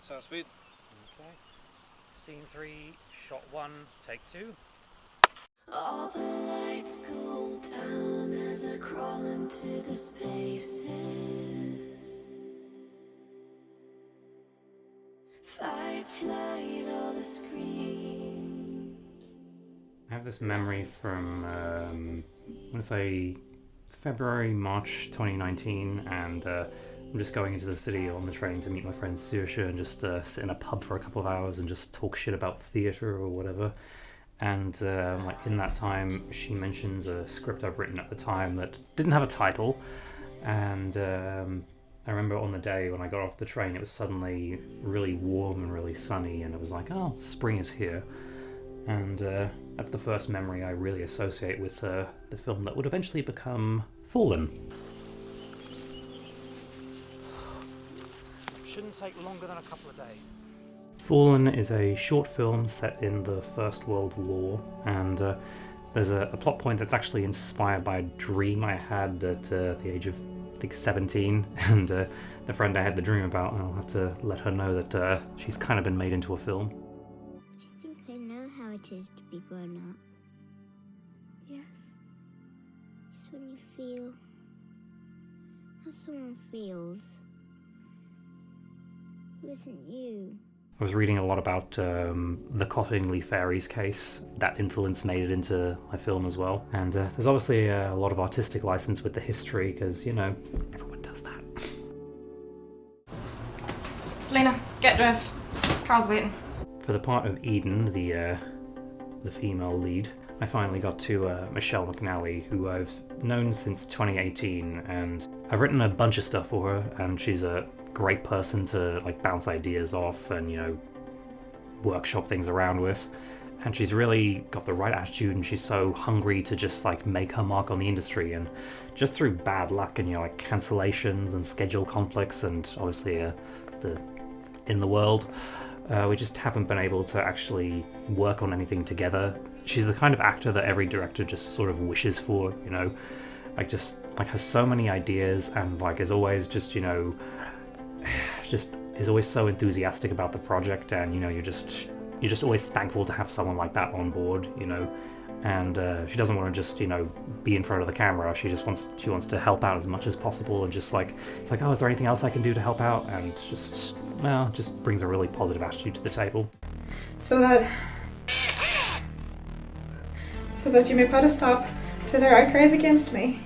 Sounds sweet. Okay. Scene 3, shot 1, take 2. All the lights go down as I crawl into the spaces. Fight, flight, all the screams. I have this memory from, I'm going to say February, March 2019, and I'm just going into the city on the train to meet my friend Saoirse and just sit in a pub for a couple of hours and just talk shit about theatre or whatever. And like in that time, she mentions a script I've written at the time that didn't have a title, and I remember on the day when I got off the train, it was suddenly really warm and really sunny, and it was like, oh, spring is here. And that's the first memory I really associate with the film that would eventually become Fallen. Shouldn't take longer than a couple of days. Fallen is a short film set in the First World War, and there's a plot point that's actually inspired by a dream I had at the age of, I think, 17, and the friend I had the dream about, I'll have to let her know that she's kind of been made into a film. I think I know how it is to be grown up. Yes. It's when you feel how someone feels who isn't you. I was reading a lot about the Cottingley Fairies case. That influence made it into my film as well. And there's obviously a lot of artistic license with the history, because, you know, everyone does that. Selena, get dressed. Carl's waiting. For the part of Eden, the female lead, I finally got to Michelle McNally, who I've known since 2018, and I've written a bunch of stuff for her, and she's a great person to like bounce ideas off and, you know, workshop things around with, and she's really got the right attitude, and she's so hungry to just like make her mark on the industry. And just through bad luck and, you know, like cancellations and schedule conflicts and obviously in the world, we just haven't been able to actually work on anything together. She's the kind of actor that every director just sort of wishes for, you know, like just like has so many ideas, and like is always just, you know, just is always so enthusiastic about the project, and, you know, you're just always thankful to have someone like that on board, you know. And she doesn't want to just, you know, be in front of the camera. She wants to help out as much as possible, and just like, it's like, oh, is there anything else I can do to help out? And just, well, just brings a really positive attitude to the table. So that you may put a stop to their outcries against me.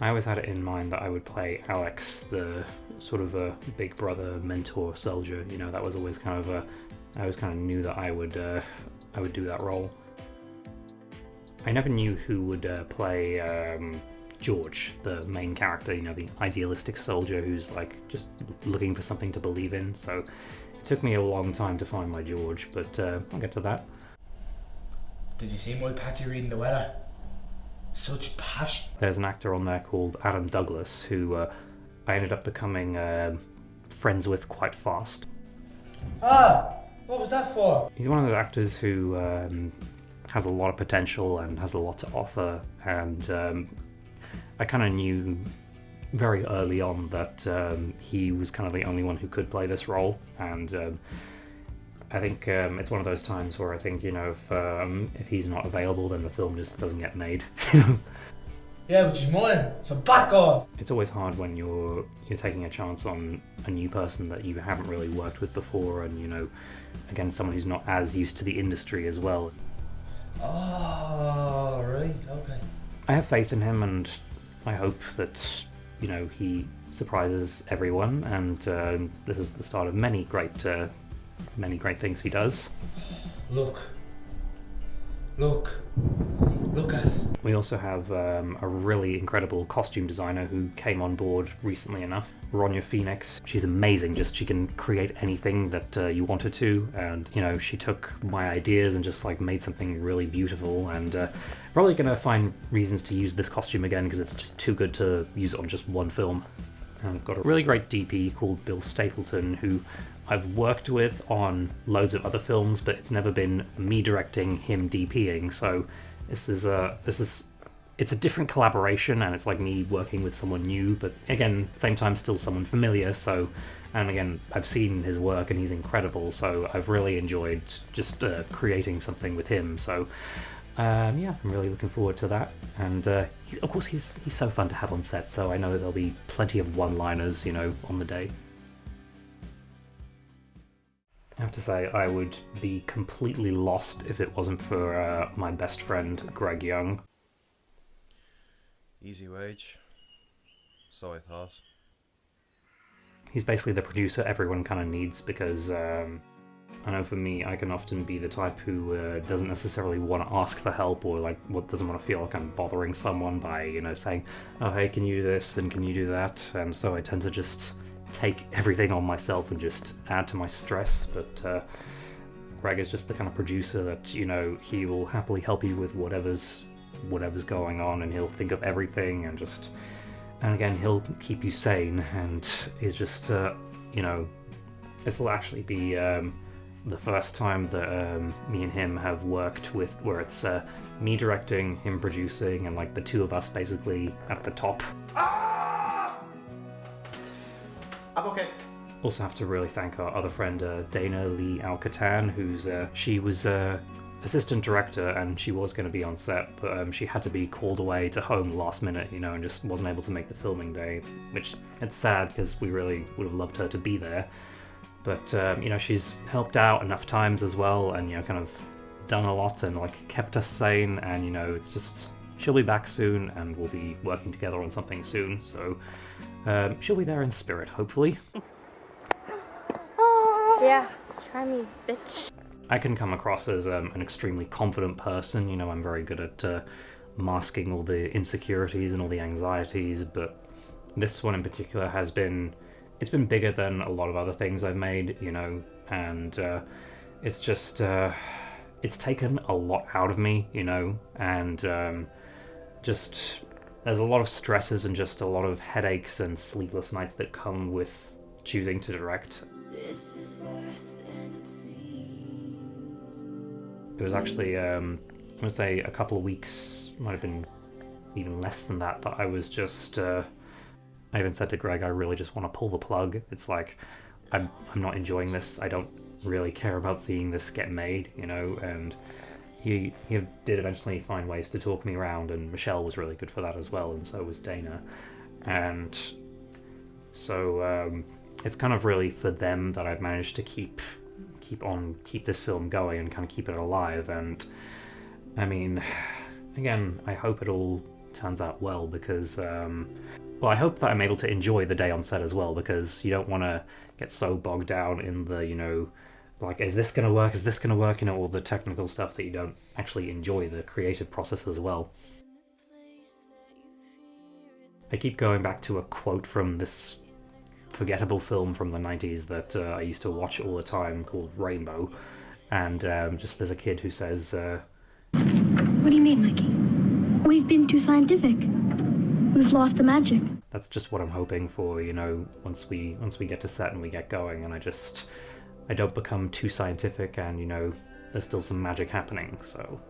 I always had it in mind that I would play Alex, the sort of a big brother, mentor, soldier. You know, that was always kind of I always kind of knew that I would do that role. I never knew who would play George, the main character, you know, the idealistic soldier who's like just looking for something to believe in. So it took me a long time to find my George, but I'll get to that. Did you see my Patty reading the weather? Such passion. There's an actor on there called Adam Douglas who I ended up becoming friends with quite fast. Ah, what was that for? He's one of those actors who has a lot of potential and has a lot to offer, and I kind of knew very early on that he was kind of the only one who could play this role, and I think it's one of those times where I think, you know, if he's not available, then the film just doesn't get made. Yeah, which is mine, so back off! It's always hard when you're taking a chance on a new person that you haven't really worked with before, and, you know, again, someone who's not as used to the industry as well. Oh, right, okay. I have faith in him, and I hope that, you know, he surprises everyone, and this is the start of many great things he does. Look at. We also have a really incredible costume designer who came on board recently enough, Ronya Phoenix. She's amazing, she can create anything that you want her to, and, you know, she took my ideas and just like made something really beautiful, and probably gonna find reasons to use this costume again because it's just too good to use it on just one film. And I've got a really great DP called Bill Stapleton, who I've worked with on loads of other films, but it's never been me directing, him DPing. So this is it's a different collaboration, and it's like me working with someone new, but again, same time still someone familiar. So, and again, I've seen his work and he's incredible, so I've really enjoyed just creating something with him. So yeah, I'm really looking forward to that. And of course he's so fun to have on set, so I know there'll be plenty of one-liners, on the day. I have to say, I would be completely lost if it wasn't for my best friend, Greg Young. Easy wage. So I thought. He's basically the producer everyone kind of needs, because I know for me, I can often be the type who doesn't necessarily want to ask for help, or like doesn't want to feel like I'm bothering someone by, saying, oh hey, can you do this and can you do that? And so I tend to just take everything on myself and just add to my stress. But Greg is just the kind of producer that, he will happily help you with whatever's going on, and he'll think of everything, and again, he'll keep you sane, and it's just, this will actually be the first time that me and him have worked with, where it's me directing, him producing, and like the two of us basically at the top. I'm okay. Also have to really thank our other friend, Dana Lee Alcatan, she was assistant director, and she was going to be on set, but she had to be called away to home last minute, and just wasn't able to make the filming day, which it's sad because we really would have loved her to be there. But she's helped out enough times as well, and kind of done a lot and like kept us sane, and it's just, she'll be back soon, and we'll be working together on something soon. So she'll be there in spirit, hopefully. Yeah, try me, bitch. I can come across as an extremely confident person. I'm very good at masking all the insecurities and all the anxieties, but this one in particular it's been bigger than a lot of other things I've made, and it's just, it's taken a lot out of me, and just, there's a lot of stresses and just a lot of headaches and sleepless nights that come with choosing to direct. This is worse than it seems. It was actually, I would say a couple of weeks, might have been even less than that, but I was just, I even said to Greg, I really just want to pull the plug. It's like, I'm not enjoying this. I don't really care about seeing this get made, and he did eventually find ways to talk me around, and Michelle was really good for that as well, and so was Dana. And so it's kind of really for them that I've managed to keep this film going and kind of keep it alive. And I mean, again, I hope it all turns out well, because I hope that I'm able to enjoy the day on set as well, because you don't want to get so bogged down in the, like, is this going to work? Is this going to work? All the technical stuff, that you don't actually enjoy the creative process as well. I keep going back to a quote from this forgettable film from the 90s that I used to watch all the time, called Rainbow. And just there's a kid who says, What do you mean, Mikey? We've been too scientific. We've lost the magic. That's just what I'm hoping for, once we get to set and we get going, and I don't become too scientific, and there's still some magic happening, so.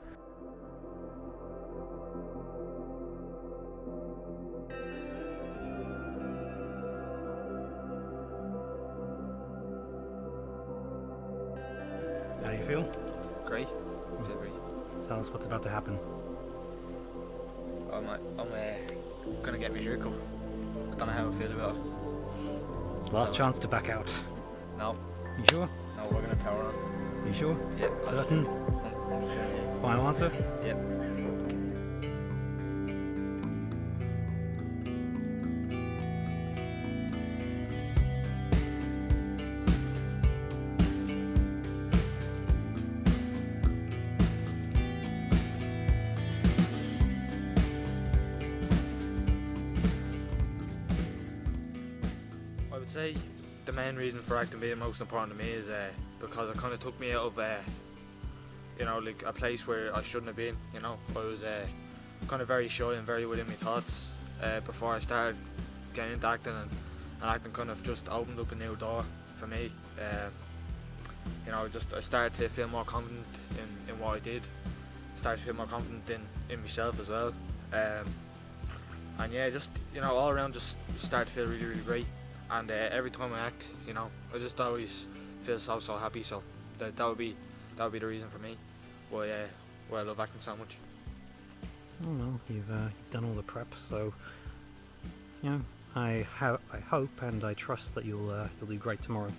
How do you feel? Great. I feel great. Tell us what's about to happen. I'm gonna get my vehicle. I don't know how I feel about it. Last chance to back out. No. You sure? No, we're gonna power on. You sure? Yep. Certain? 100%. Final answer? Yep. I would say the main reason for acting being most important to me is because it kind of took me out of like a place where I shouldn't have been. I was kind of very shy and very within my thoughts before I started getting into acting, and acting kind of just opened up a new door for me. I started to feel more confident in what I did. Started to feel more confident in myself as well. And yeah, just all around, just start to feel really, really great. And every time I act, I just always feel so happy. So that would be the reason for me why I love acting so much. Oh well, you've done all the prep, so I hope and I trust that you'll do great tomorrow.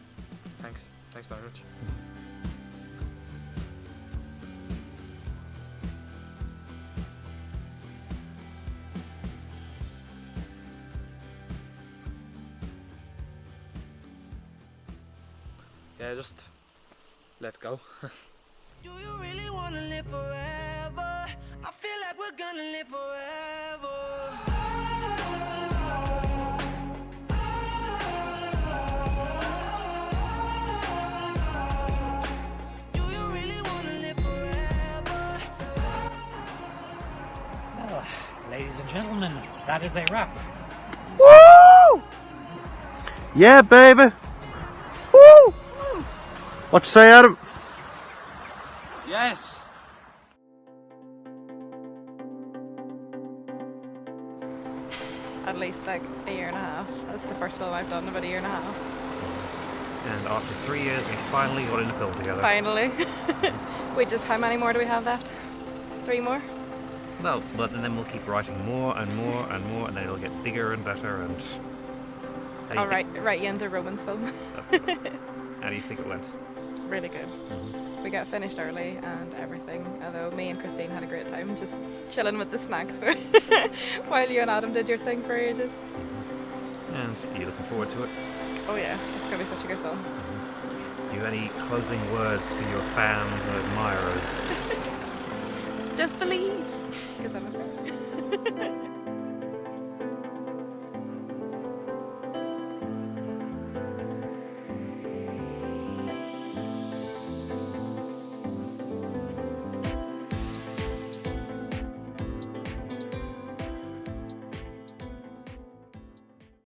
Thanks very much. Yeah, just let's go. Do you really want to live forever? I feel like we're gonna live forever. Do you really want to live forever? Well, ladies and gentlemen, that is a wrap. Woo! Yeah, baby. Woo! What you say, Adam? Yes. At least like a year and a half. That's the first film I've done in about a year and a half. And after 3 years, we finally got in a film together. Finally. Wait, just how many more do we have left? 3 more? Well, but and then we'll keep writing more and more and more, and then it'll get bigger and better. And I'll write you into a romance film. How do you think it went? Really good. We got finished early and everything, although me and Christine had a great time just chilling with the snacks for while you and Adam did your thing for ages. And are you looking forward to it? Oh yeah, it's going to be such a good film. Do you have any closing words for your fans and admirers? Just believe, because I'm a fan.